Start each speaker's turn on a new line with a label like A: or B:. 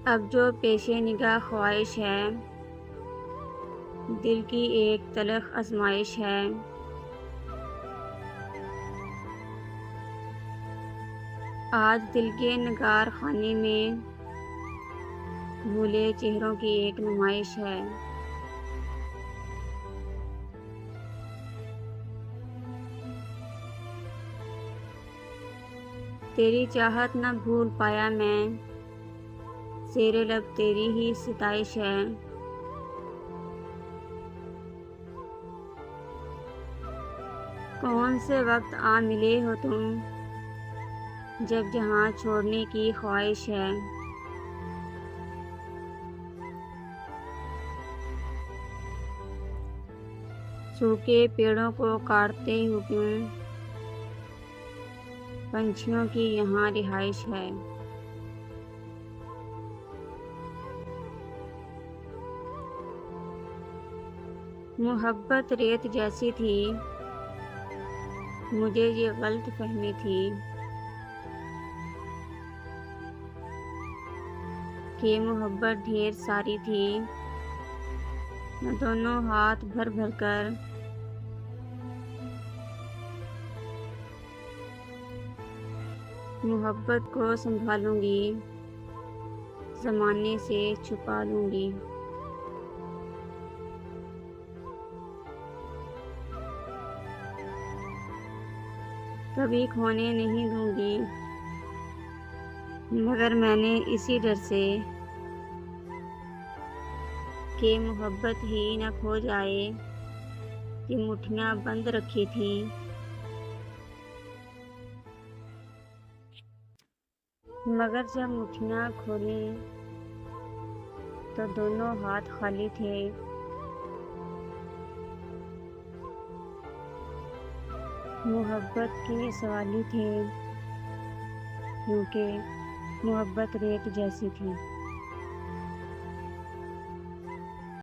A: अब जो पेशे निगाह ख्वाहिश है, दिल की एक तलख आजमाइश है। आज दिल के नगार खाने में भूले चेहरों की एक नुमाइश है। तेरी चाहत न भूल पाया मैं, ज़ेरे लब तेरी ही सिताइश है। कौन से वक्त आ मिले हो तुम, जब जहाँ छोड़ने की ख्वाहिश है। सूखे पेड़ों को काटते हो क्यों, पंछियों की यहाँ रिहाइश है। मोहब्बत रेत जैसी थी, मुझे ये गलत फहमी थी कि मोहब्बत ढेर सारी थी। मैं दोनों हाथ भर भर कर मोहब्बत को संभालूंगी, ज़माने से छुपा लूंगी। कभी खोने नहीं दूंगी, मगर मैंने इसी डर से कि मोहब्बत ही न खो जाए कि मुट्ठियाँ बंद रखी थी। मगर जब मुट्ठियाँ खोली तो दोनों हाथ खाली थे। मोहब्बत के सवाल ही थे, क्योंकि मोहब्बत रेत जैसी थी।